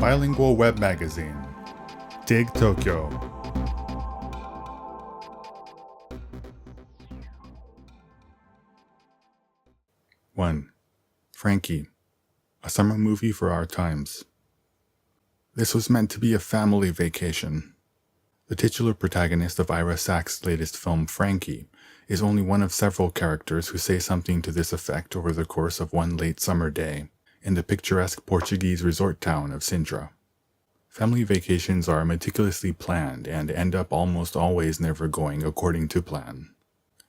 bilingual web magazine, Dig Tokyo. One, Frankie, a summer movie for our times. This was meant to be a family vacation. The titular protagonist of Ira Sachs' latest film, Frankie, is only one of several characters who say something to this effect over the course of one late summer day in the picturesque Portuguese resort town of Sintra. Family vacations are meticulously planned and end up almost always never going according to plan.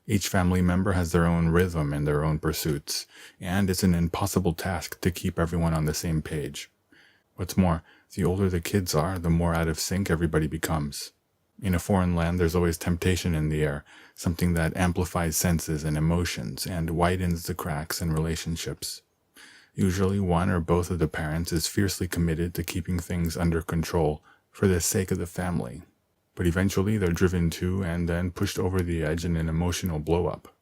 Each family member has their own rhythm and their own pursuits, and it's an impossible task to keep everyone on the same page. What's more, the older the kids are, the more out of sync everybody becomes. In a foreign land, there's always temptation in the air, something that amplifies senses and emotions and widens the cracks in relationships. Usually one or both of the parents is fiercely committed to keeping things under control for the sake of the family, but eventually they're driven to and then pushed over the edge in an emotional blow-up.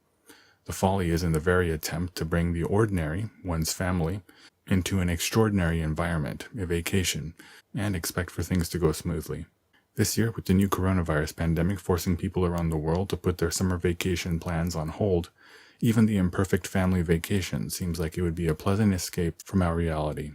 The folly is in the very attempt to bring the ordinary, one's family, into an extraordinary environment, a vacation, and expect for things to go smoothly. This year, with the new coronavirus pandemic forcing people around the world to put their summer vacation plans on hold, even the imperfect family vacation seems like it would be a pleasant escape from our reality.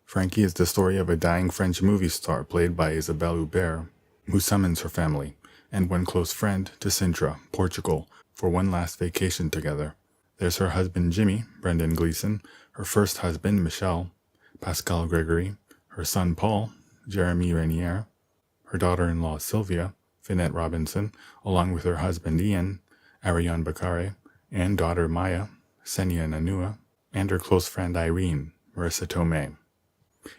Frankie is the story of a dying French movie star played by Isabelle Huppert, who summons her family, and one close friend, to Sintra, Portugal, for one last vacation together. There's her husband Jimmy, Brendan Gleeson, her first husband Michel, Pascal Gregory, her son Paul, Jeremy Renier, her daughter-in-law Sylvia, Finette Robinson, along with her husband Ian, Ariane Bakare, and daughter Maya, Senia Nanua, and her close friend Irene, Marisa Tomei.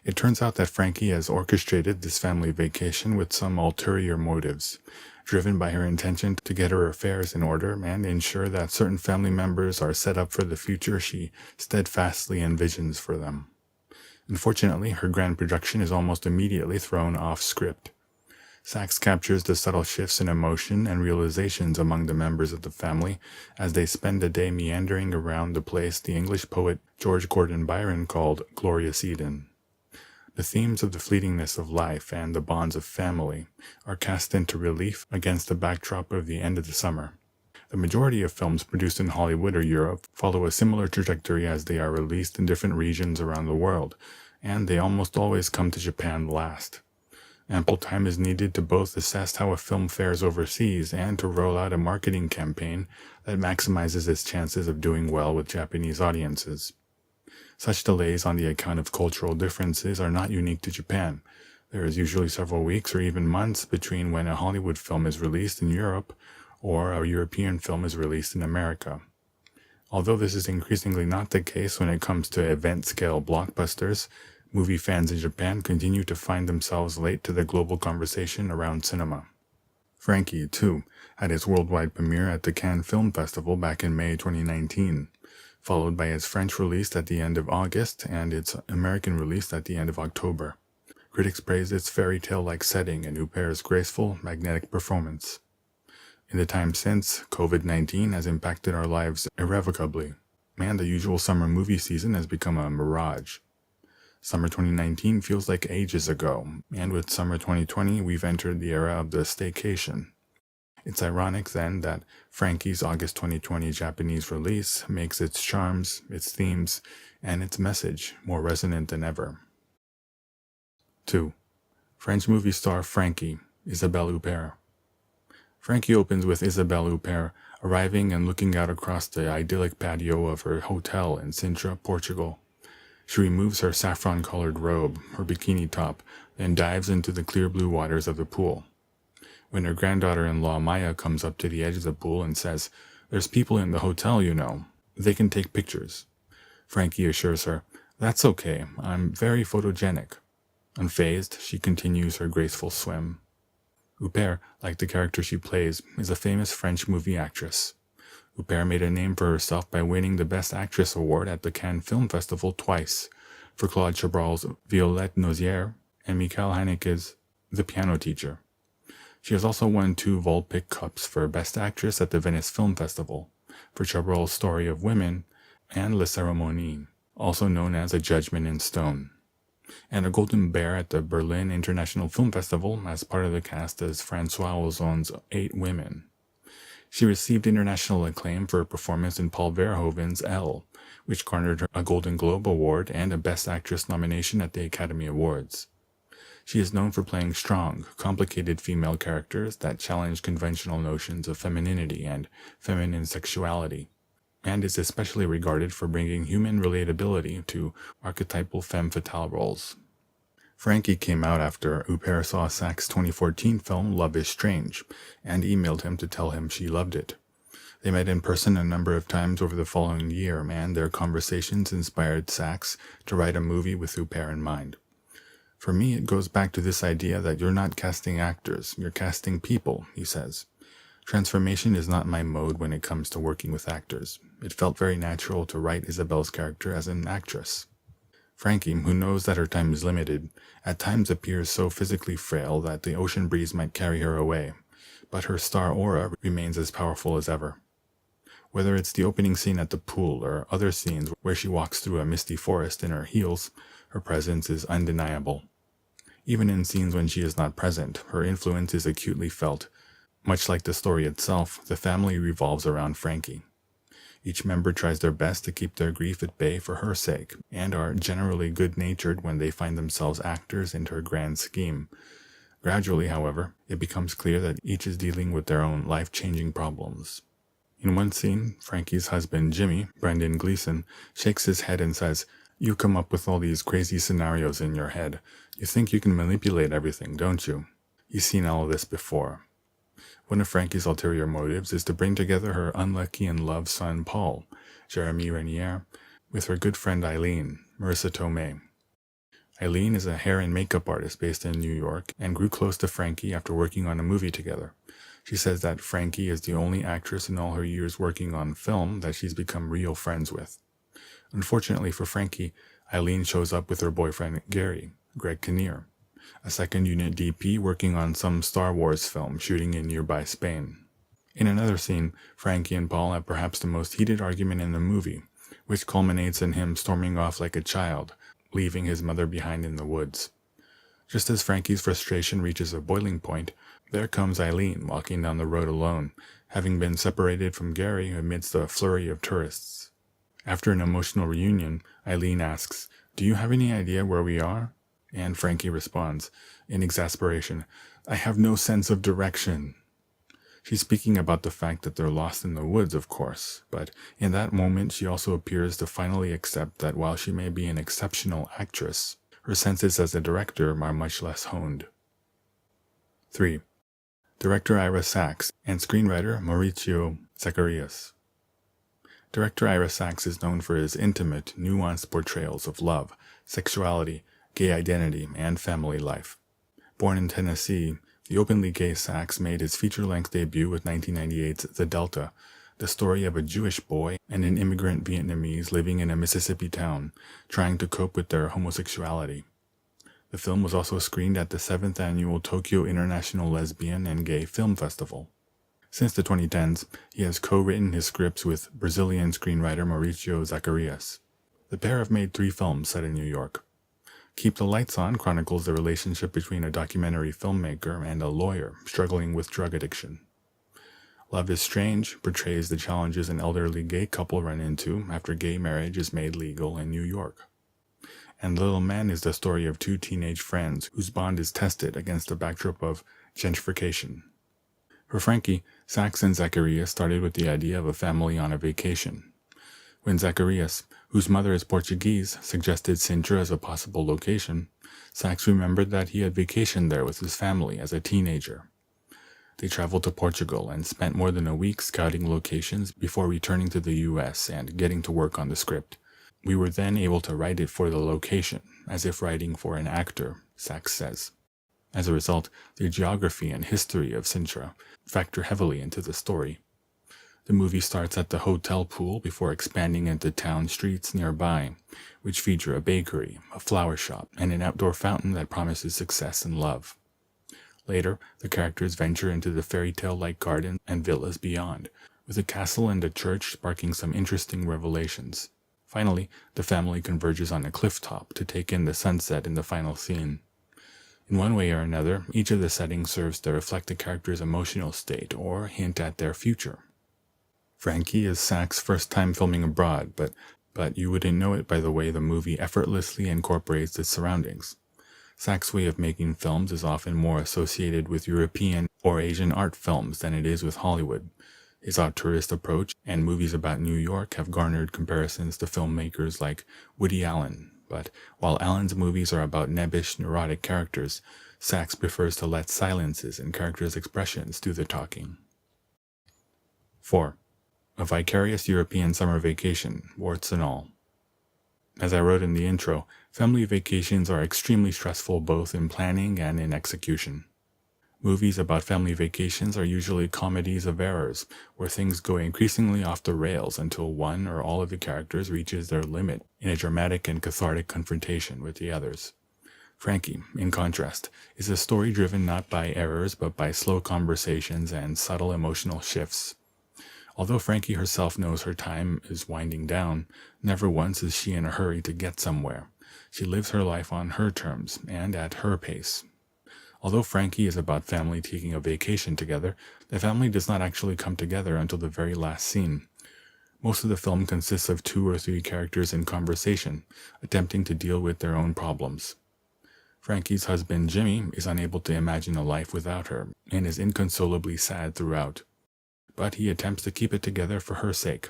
It turns out that Frankie has orchestrated this family vacation with some ulterior motives, driven by her intention to get her affairs in order and ensure that certain family members are set up for the future she steadfastly envisions for them. Unfortunately, her grand production is almost immediately thrown off script. Sachs captures the subtle shifts in emotion and realizations among the members of the family as they spend a day meandering around the place the English poet George Gordon Byron called Glorious Eden. The themes of the fleetingness of life and the bonds of family are cast into relief against the backdrop of the end of the summer. The majority of films produced in Hollywood or Europe follow a similar trajectory as they are released in different regions around the world, and they almost always come to Japan last. Ample time is needed to both assess how a film fares overseas and to roll out a marketing campaign that maximizes its chances of doing well with Japanese audiences. Such delays on the account of cultural differences are not unique to Japan. There is usually several weeks or even months between when a Hollywood film is released in Europe or a European film is released in America. Although this is increasingly not the case when it comes to event-scale blockbusters, movie fans in Japan continue to find themselves late to the global conversation around cinema. Frankie, too, had its worldwide premiere at the Cannes Film Festival back in May 2019, followed by its French release at the end of August and its American release at the end of October. Critics praised its fairy tale-like setting and Huppert's graceful, magnetic performance. In the time since, COVID-19 has impacted our lives irrevocably, and the usual summer movie season has become a mirage. Summer 2019 feels like ages ago, and with summer 2020 we've entered the era of the staycation. It's ironic then that Frankie's August 2020 Japanese release makes its charms, its themes, and its message more resonant than ever. 2. French movie star Frankie, Isabelle Huppert. Frankie opens with Isabelle Huppert arriving and looking out across the idyllic patio of her hotel in Sintra, Portugal. She removes her saffron-colored robe, her bikini top, then dives into the clear blue waters of the pool. When her granddaughter-in-law Maya comes up to the edge of the pool and says, "There's people in the hotel, you know. They can take pictures." Frankie assures her, "That's okay. I'm very photogenic." Unfazed, she continues her graceful swim. Huppert, like the character she plays, is a famous French movie actress. Huppert made a name for herself by winning the Best Actress award at the Cannes Film Festival twice, for Claude Chabrol's Violette Nozière and Michael Haneke's The Piano Teacher. She has also won 2 Volpic Cups for Best Actress at the Venice Film Festival, for Chabrol's Story of Women and La Cérémonie, also known as A Judgment in Stone. and a Golden Bear at the Berlin International Film Festival as part of the cast as François Ozon's 8 Women. She received international acclaim for her performance in Paul Verhoeven's Elle, which garnered her a Golden Globe Award and a Best Actress nomination at the Academy Awards. She is known for playing strong, complicated female characters that challenge conventional notions of femininity and feminine sexuality, and is especially regarded for bringing human relatability to archetypal femme fatale roles. Frankie came out after Huppert saw Sachs' 2014 film Love is Strange, and emailed him to tell him she loved it. They met in person a number of times over the following year, and their conversations inspired Sachs to write a movie with Huppert in mind. For me, it goes back to this idea that you're not casting actors, you're casting people, he says. Transformation is not my mode when it comes to working with actors. It felt very natural to write Isabelle's character as an actress. Frankie, who knows that her time is limited, at times appears so physically frail that the ocean breeze might carry her away, but her star aura remains as powerful as ever. Whether it's the opening scene at the pool or other scenes where she walks through a misty forest in her heels, her presence is undeniable. Even in scenes when she is not present, her influence is acutely felt. Much like the story itself, the family revolves around Frankie. Each member tries their best to keep their grief at bay for her sake, and are generally good-natured when they find themselves actors in her grand scheme. Gradually, however, it becomes clear that each is dealing with their own life-changing problems. In one scene, Frankie's husband, Jimmy, Brendan Gleeson, shakes his head and says, "You come up with all these crazy scenarios in your head. You think you can manipulate everything, don't you? You've seen all of this before." One of Frankie's ulterior motives is to bring together her unlucky-in-love son Paul, Jeremy Renier, with her good friend Eileen, Marisa Tomei. Eileen is a hair and makeup artist based in New York and grew close to Frankie after working on a movie together. She says that Frankie is the only actress in all her years working on film that she's become real friends with. Unfortunately for Frankie, Eileen shows up with her boyfriend Gary, Greg Kinnear, a second-unit DP working on some Star Wars film shooting in nearby Spain. In another scene, Frankie and Paul have perhaps the most heated argument in the movie, which culminates in him storming off like a child, leaving his mother behind in the woods. Just as Frankie's frustration reaches a boiling point, there comes Eileen walking down the road alone, having been separated from Gary amidst a flurry of tourists. After an emotional reunion, Eileen asks, "Do you have any idea where we are?" And Frankie responds, in exasperation, "I have no sense of direction." She's speaking about the fact that they're lost in the woods, of course, but in that moment she also appears to finally accept that while she may be an exceptional actress, her senses as a director are much less honed. 3. Director Ira Sachs and screenwriter Maurizio Zacharias. Director Ira Sachs is known for his intimate, nuanced portrayals of love, sexuality, gay identity, and family life. Born in Tennessee, the openly gay Sachs made his feature-length debut with 1998's The Delta, the story of a Jewish boy and an immigrant Vietnamese living in a Mississippi town, trying to cope with their homosexuality. The film was also screened at the 7th Annual Tokyo International Lesbian and Gay Film Festival. Since the 2010s, he has co-written his scripts with Brazilian screenwriter Maurizio Zacharias. The pair have made 3 films set in New York. Keep the Lights On chronicles the relationship between a documentary filmmaker and a lawyer struggling with drug addiction. Love is Strange portrays the challenges an elderly gay couple run into after gay marriage is made legal in New York. And Little Men is the story of 2 teenage friends whose bond is tested against a backdrop of gentrification. For Frankie, Sachs and Zacharias started with the idea of a family on a vacation. When Zacharias, whose mother is Portuguese, suggested Sintra as a possible location, Sachs remembered that he had vacationed there with his family as a teenager. They traveled to Portugal and spent more than a week scouting locations before returning to the U.S. and getting to work on the script. We were then able to write it for the location, as if writing for an actor, Sachs says. As a result, the geography and history of Sintra factor heavily into the story. The movie starts at the hotel pool before expanding into town streets nearby, which feature a bakery, a flower shop, and an outdoor fountain that promises success and love. Later, the characters venture into the fairy tale-like gardens and villas beyond, with a castle and a church sparking some interesting revelations. Finally, the family converges on a cliff top to take in the sunset in the final scene. In one way or another, each of the settings serves to reflect the character's emotional state or hint at their future. Frankie is Sachs' first time filming abroad, but you wouldn't know it by the way the movie effortlessly incorporates its surroundings. Sachs' way of making films is often more associated with European or Asian art films than it is with Hollywood. His auteurist approach and movies about New York have garnered comparisons to filmmakers like Woody Allen, but while Allen's movies are about nebbish, neurotic characters, Sachs prefers to let silences and characters' expressions do the talking. 4. A vicarious European summer vacation, warts and all. As I wrote in the intro, family vacations are extremely stressful both in planning and in execution. Movies about family vacations are usually comedies of errors, where things go increasingly off the rails until one or all of the characters reaches their limit in a dramatic and cathartic confrontation with the others. Frankie, in contrast, is a story driven not by errors but by slow conversations and subtle emotional shifts. Although Frankie herself knows her time is winding down, never once is she in a hurry to get somewhere. She lives her life on her terms and at her pace. Although Frankie is about family taking a vacation together, the family does not actually come together until the very last scene. Most of the film consists of 2 or 3 characters in conversation, attempting to deal with their own problems. Frankie's husband, Jimmy, is unable to imagine a life without her and is inconsolably sad throughout. But he attempts to keep it together for her sake.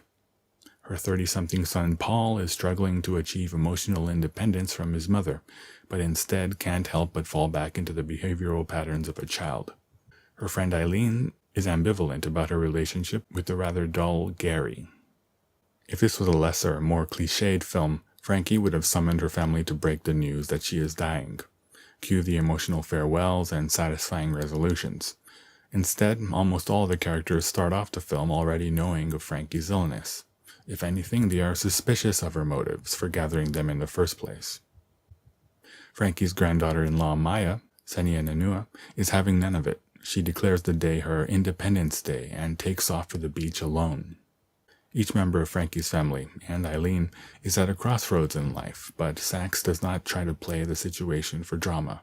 Her 30-something son, Paul, is struggling to achieve emotional independence from his mother, but instead can't help but fall back into the behavioral patterns of a child. Her friend Eileen is ambivalent about her relationship with the rather dull Gary. If this was a lesser, more cliched film, Frankie would have summoned her family to break the news that she is dying. Cue the emotional farewells and satisfying resolutions. Instead, almost all the characters start off the film already knowing of Frankie's illness. If anything, they are suspicious of her motives for gathering them in the first place. Frankie's granddaughter-in-law Maya, Senia Nanua, is having none of it. She declares the day her Independence Day and takes off for the beach alone. Each member of Frankie's family, and Eileen, is at a crossroads in life, but Sachs does not try to play the situation for drama.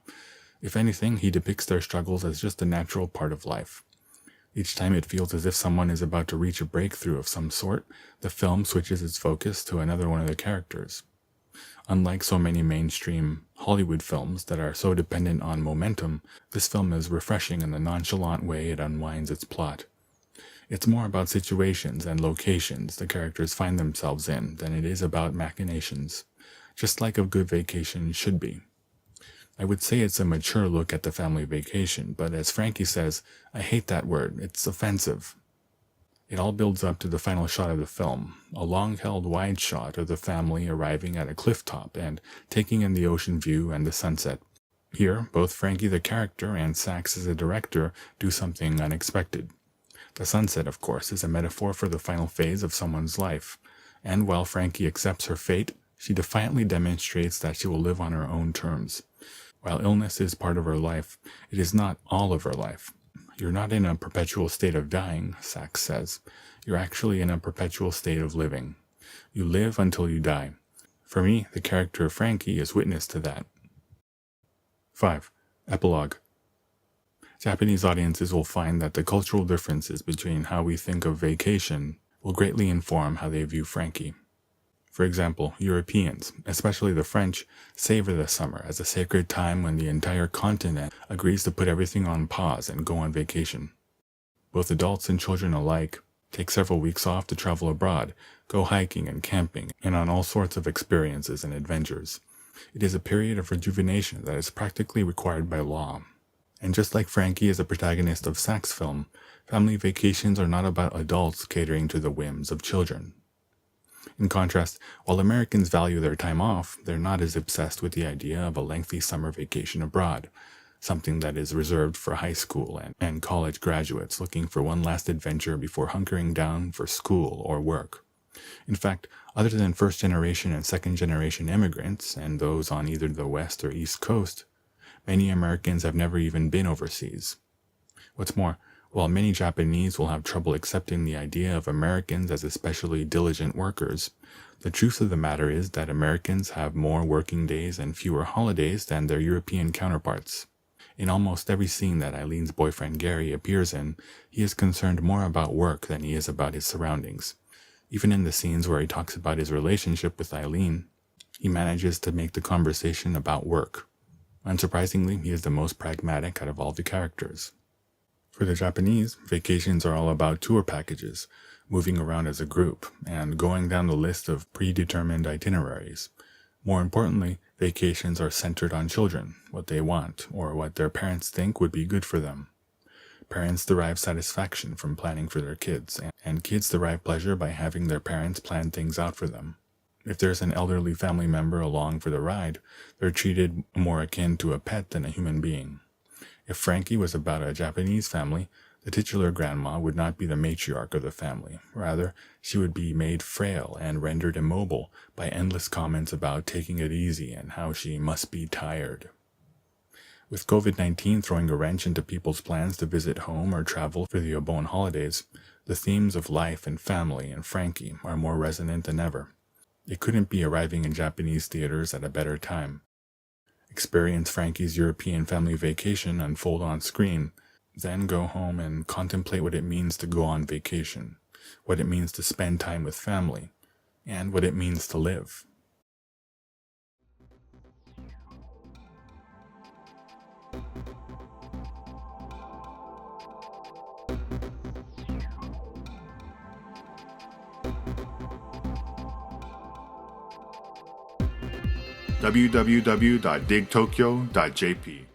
If anything, he depicts their struggles as just a natural part of life. Each time it feels as if someone is about to reach a breakthrough of some sort, the film switches its focus to another one of the characters. Unlike so many mainstream Hollywood films that are so dependent on momentum, this film is refreshing in the nonchalant way it unwinds its plot. It's more about situations and locations the characters find themselves in than it is about machinations, just like a good vacation should be. I would say it's a mature look at the family vacation, but as Frankie says, I hate that word, it's offensive. It all builds up to the final shot of the film, a long-held wide shot of the family arriving at a cliff top and taking in the ocean view and the sunset. Here, both Frankie the character and Sachs as a director do something unexpected. The sunset, of course, is a metaphor for the final phase of someone's life, and while Frankie accepts her fate, she defiantly demonstrates that she will live on her own terms. While illness is part of her life, it is not all of her life. You're not in a perpetual state of dying, Sachs says. You're actually in a perpetual state of living. You live until you die. For me, the character of Frankie is witness to that. 5. Epilogue. Japanese audiences will find that the cultural differences between how we think of vacation will greatly inform how they view Frankie. For example, Europeans, especially the French, savor the summer as a sacred time when the entire continent agrees to put everything on pause and go on vacation. Both adults and children alike take several weeks off to travel abroad, go hiking and camping, and on all sorts of experiences and adventures. It is a period of rejuvenation that is practically required by law. And just like Frankie is a protagonist of Sachs' film, family vacations are not about adults catering to the whims of children. In contrast, while Americans value their time off, they're not as obsessed with the idea of a lengthy summer vacation abroad, something that is reserved for high school and college graduates looking for one last adventure before hunkering down for school or work. In fact, other than first-generation and second-generation immigrants, and those on either the West or East Coast, many Americans have never even been overseas. What's more, While many Japanese will have trouble accepting the idea of Americans as especially diligent workers, the truth of the matter is that Americans have more working days and fewer holidays than their European counterparts. In almost every scene that Eileen's boyfriend Gary appears in, he is concerned more about work than he is about his surroundings. Even in the scenes where he talks about his relationship with Eileen, he manages to make the conversation about work. Unsurprisingly, he is the most pragmatic out of all the characters. For the Japanese, vacations are all about tour packages, moving around as a group, and going down the list of predetermined itineraries. More importantly, vacations are centered on children, what they want, or what their parents think would be good for them. Parents derive satisfaction from planning for their kids, and kids derive pleasure by having their parents plan things out for them. If there's an elderly family member along for the ride, they're treated more akin to a pet than a human being. If Frankie was about a Japanese family, the titular grandma would not be the matriarch of the family. Rather, she would be made frail and rendered immobile by endless comments about taking it easy and how she must be tired. With COVID-19 throwing a wrench into people's plans to visit home or travel for the Obon holidays, the themes of life and family and Frankie are more resonant than ever. It couldn't be arriving in Japanese theaters at a better time. Experience Frankie's European family vacation unfold on screen, then go home and contemplate what it means to go on vacation, what it means to spend time with family, and what it means to live. www.digtokyo.jp